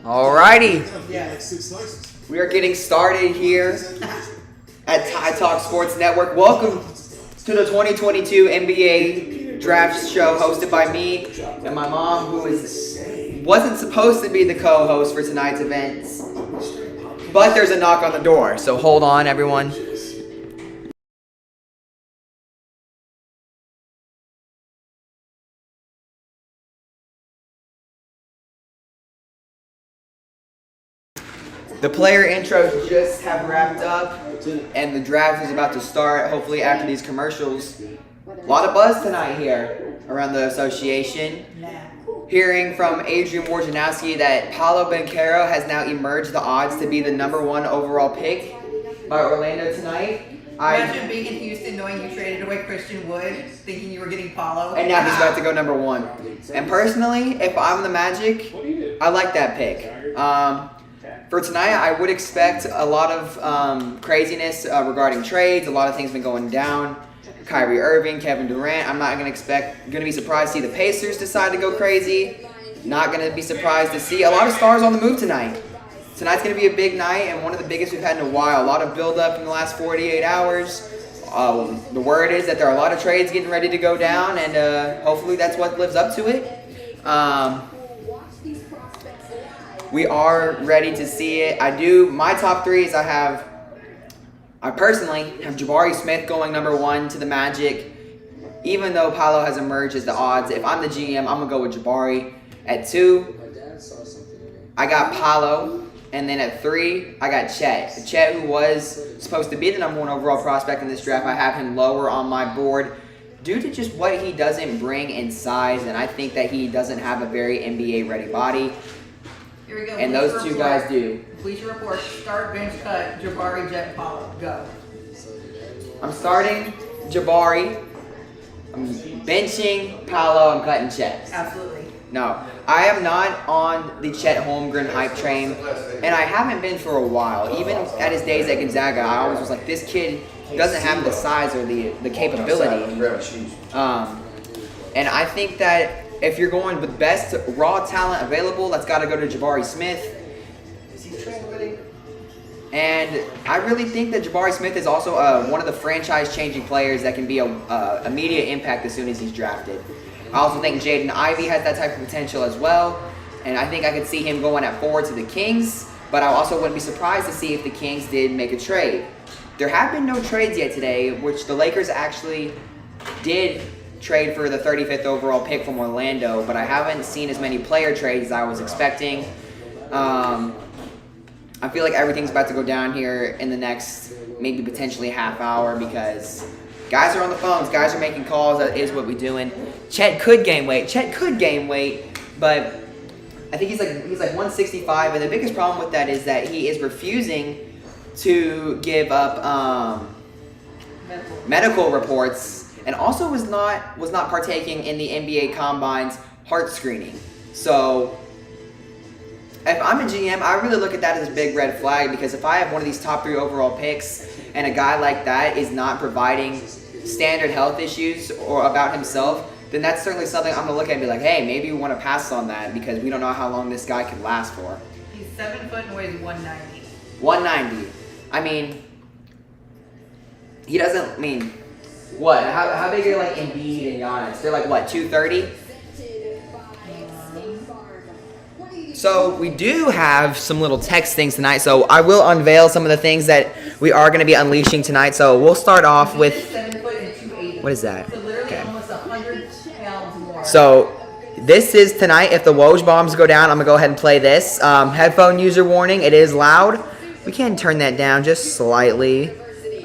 Alrighty, we are getting started here at Tytalkssports Network. Welcome to the 2022 NBA Draft Show, hosted by me and my mom, who wasn't supposed to be the co-host for tonight's events, but there's a knock on the door, so hold on, everyone. The player intros just have wrapped up, and the draft is about to start, hopefully after these commercials. A lot of buzz tonight here around the association. Hearing from Adrian Wojnarowski that Paolo Banchero has now emerged the odds to be the #1 overall pick by Orlando tonight. Imagine being in Houston knowing you traded away Christian Wood, thinking you were getting Paolo. And now he's about to go #1. And personally, if I'm the Magic, I like that pick. For tonight, I would expect a lot of craziness regarding trades. A lot of things been going down. Kyrie Irving, Kevin Durant. I'm not going to be surprised to see the Pacers decide to go crazy. Not going to be surprised to see a lot of stars on the move tonight. Tonight's going to be a big night and one of the biggest we've had in a while. A lot of build-up in the last 48 hours. The word is that there are a lot of trades getting ready to go down, and hopefully that's what lives up to it. We are ready to see it. My top three is I personally have Jabari Smith going #1 to the Magic. Even though Paolo has emerged as the odds, if I'm the GM, I'm going to go with Jabari. At 2, I got Paolo. And then at 3, I got Chet. Chet, who was supposed to be the #1 overall prospect in this draft, I have him lower on my board due to just what he doesn't bring in size. And I think that he doesn't have a very NBA-ready body. Here we go. And those two guys do. Bleacher Report, start, bench, cut, Jabari, Jet, Paolo. Go. I'm starting Jabari. I'm benching Paolo. I'm cutting Chet. Absolutely. No, I am not on the Chet Holmgren hype train, and I haven't been for a while. Even at his days at Gonzaga, I always was like, this kid doesn't have the size or the capability. And I think that if you're going with best raw talent available, that's got to go to Jabari Smith. Is he translating? And I really think that Jabari Smith is also one of the franchise-changing players that can be a immediate impact as soon as he's drafted. I also think Jaden Ivey has that type of potential as well, and I think I could see him going at 4 to the Kings, but I also wouldn't be surprised to see if the Kings did make a trade. There have been no trades yet today, which the Lakers actually did trade for the 35th overall pick from Orlando, but I haven't seen as many player trades as I was expecting. I feel like everything's about to go down here in the next maybe potentially half hour because guys are on the phones, guys are making calls. That is what we're doing. Chet could gain weight, but I think he's like 165, and the biggest problem with that is that he is refusing to give up medical reports. And also was not partaking in the NBA Combine's heart screening. So if I'm a GM, I really look at that as a big red flag, because if I have one of these top 3 overall picks and a guy like that is not providing standard health issues or about himself, then that's certainly something I'm going to look at and be like, hey, maybe we want to pass on that because we don't know how long this guy can last for. He's 7 foot and weighs 190. 190. I mean, he doesn't what? How big are like Embiid and Giannis? They're like what, 230? So we do have some little text things tonight. So I will unveil some of the things that we are going to be unleashing tonight. So we'll start off with 7 foot and 280. What is that? So literally almost 100 pounds more. So this is tonight. If the Woj bombs go down, I'm gonna go ahead and play this. Headphone user warning. It is loud. We can turn that down just slightly.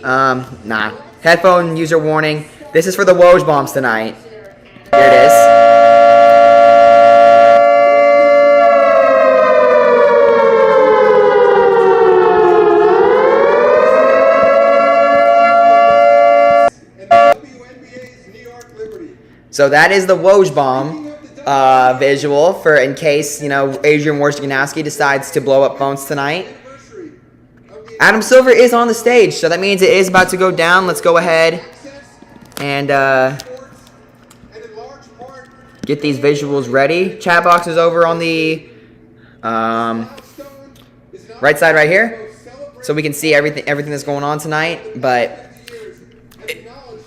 Nah. Headphone user warning. This is for the Woj bombs tonight. Here it is. So that is the Woj bomb visual for in case, Adrian Wojnarowski decides to blow up phones tonight. Adam Silver is on the stage, so that means it is about to go down. Let's go ahead and get these visuals ready. Chat box is over on the Right side right here, so we can see everything that's going on tonight. But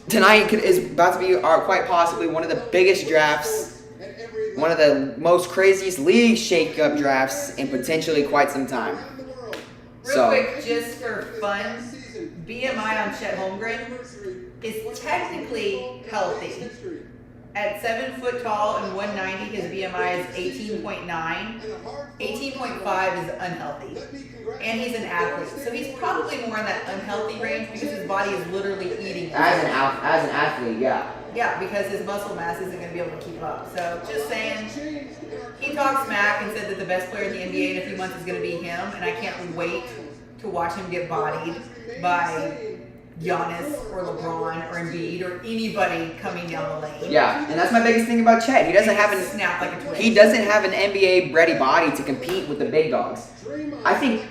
tonight is about to be quite possibly one of the biggest drafts, one of the most craziest league shake-up drafts in potentially quite some time. Real quick, just for fun, BMI on Chet Holmgren is technically healthy. At 7 foot tall and 190, his BMI is 18.9. 18.5 is unhealthy. And he's an athlete, so he's probably more in that unhealthy range because his body is literally eating him. As an athlete, yeah. Yeah, because his muscle mass isn't going to be able to keep up. So just saying, he talked smack and said that the best player in the NBA in a few months is going to be him, and I can't wait to watch him get bodied by Giannis or LeBron or Embiid or anybody coming down the lane. Yeah, and that's my biggest thing about Chet. He doesn't have snap like a twig. He doesn't have an NBA ready body to compete with the big dogs. I think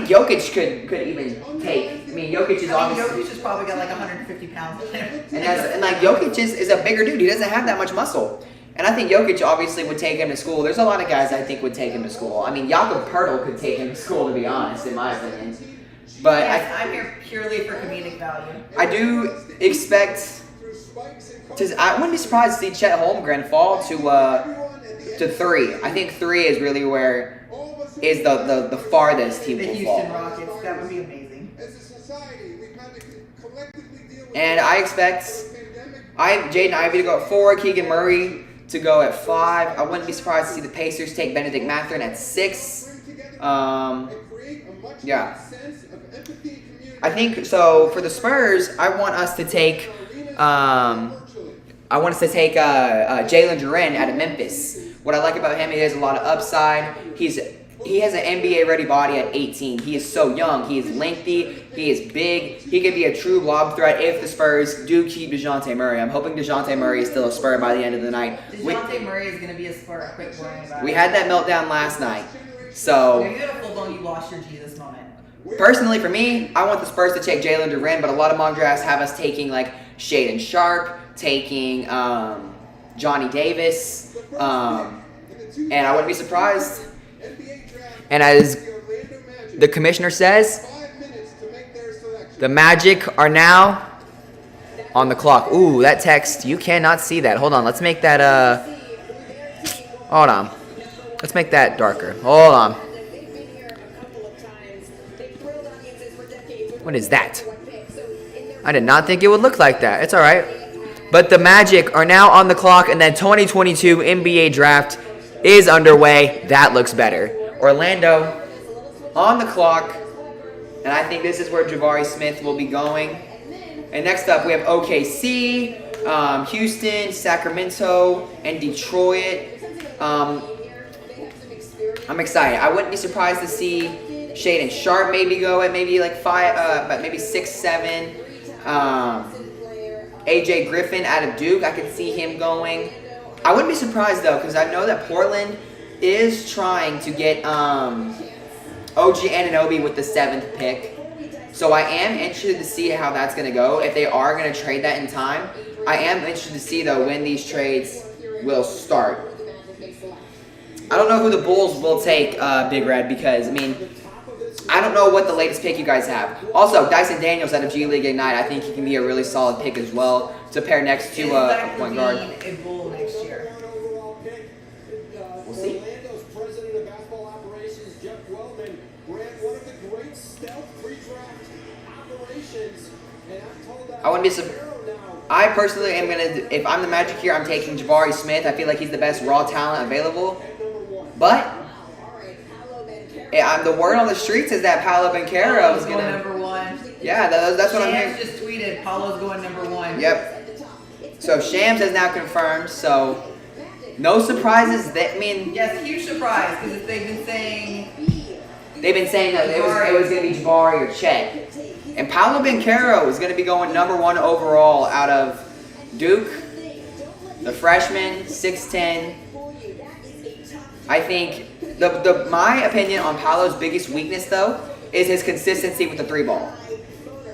Jokic could even take. I mean, Jokic is obviously. Jokic has probably got like 150 pounds on him. And like Jokic is a bigger dude. He doesn't have that much muscle. And I think Jokic obviously would take him to school. There's a lot of guys I think would take him to school. I mean, Jakob Poeltl could take him to school, to be honest, in my opinion. But yes, I'm here purely for comedic value. I do expect I wouldn't be surprised to see Chet Holmgren fall to 3. I think 3 is really where is the farthest he will fall. The Houston Rockets, that would be amazing. And I expect Jaden Ivey to go at 4, Keegan Murray to go at 5. I wouldn't be surprised to see the Pacers take Benedict Mathurin at 6. Yeah. I think so. For the Spurs, I want us to take Jalen Duren out of Memphis. What I like about him, he has a lot of upside. He has an NBA ready body at 18. He is so young. He is lengthy. He is big. He could be a true lob threat if the Spurs do keep DeJounte Murray. I'm hoping DeJounte Murray is still a Spur by the end of the night. DeJounte Murray is going to be a Spur. Quick warning about it. We had that meltdown last night. So you had a full-blown you lost your Jesus moment. Personally, for me, I want the Spurs to take Jalen Duren, but a lot of mock drafts have us taking like Shaedon Sharpe, taking Johnny Davis, and I wouldn't be surprised. And as the commissioner says, the Magic are now on the clock. Ooh, that text, you cannot see that. Hold on, let's make that, hold on. Let's make that darker. Hold on. What is that? I did not think it would look like that. It's all right. But the Magic are now on the clock, and then 2022 NBA Draft is underway. That looks better. Orlando on the clock, and I think this is where Jabari Smith will be going. And next up, we have OKC, Houston, Sacramento, and Detroit. I'm excited. I wouldn't be surprised to see Shaedon Sharpe maybe go at maybe like 5, but maybe 6, 7. AJ Griffin out of Duke, I could see him going. I wouldn't be surprised though, because I know that Portland is trying to get OG Anunoby with the 7th pick. So I am interested to see how that's going to go. If they are going to trade that in time, I am interested to see though when these trades will start. I don't know who the Bulls will take, Big Red, because, I mean, I don't know what the latest pick you guys have. Also, Dyson Daniels out of G League Ignite, I think he can be a really solid pick as well to pair next to a point guard. A Bull next year. We'll see. I wouldn't be surprised. I personally am going to, if I'm the Magic here, I'm taking Jabari Smith. I feel like he's the best raw talent available. But the word on the streets is that Paolo Banchero is going to... number 1. Yeah, that's what I'm hearing. Shams just tweeted, Paolo's going number 1. Yep. So Shams has now confirmed, so no surprises. I mean... Yes, huge surprise, because they've been saying... that it was going to be Jabari or Chet. And Paolo Banchero is going to be going number 1 overall out of Duke, the freshman, 6'10". I think my opinion on Paolo's biggest weakness though is his consistency with the 3-ball.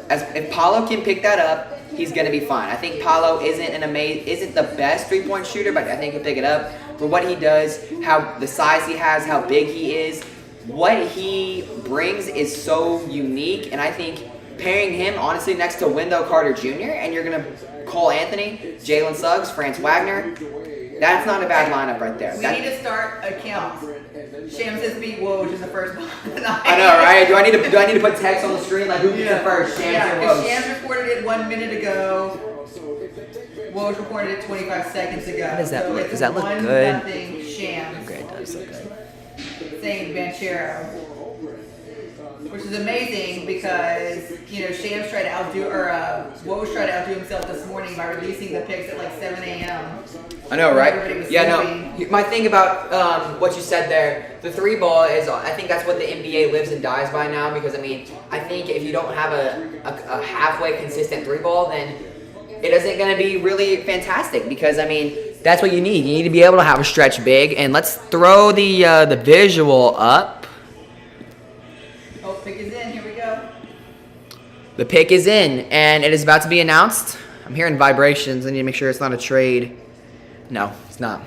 If Paolo can pick that up, he's going to be fine. I think Paolo isn't the best 3-point shooter, but I think he'll pick it up. for what he does, how the size he has, how big he is. What he brings is so unique, and I think pairing him, honestly, next to Wendell Carter Jr., and you're going to Cole Anthony, Jalen Suggs, Franz Wagner, that's not a bad lineup right there. We need to start a count. Shams has beat Woj in the first one. I know, right? Do I need to put text on the screen like who gets it first? Shams or Woj? Shams reported it 1 minute ago. Woj reported it 25 seconds ago. How does that so look? It's Does that look 1-0 good? Shams. Okay, it does look good. Saying Banchero. Which is amazing because, Shams tried to outdo, Woj tried to outdo himself this morning by releasing the picks at like 7 a.m. I know, Everybody right? was Yeah, sleeping. no. My thing about what you said there, the 3-ball is, I think that's what the NBA lives and dies by now because, I think if you don't have a halfway consistent 3-ball, then it isn't going to be really fantastic because, that's what you need. You need to be able to have a stretch big. And let's throw the visual up. Oh, pick is in. Here we go. The pick is in, and it is about to be announced. I'm hearing vibrations. I need to make sure it's not a trade. No, it's not.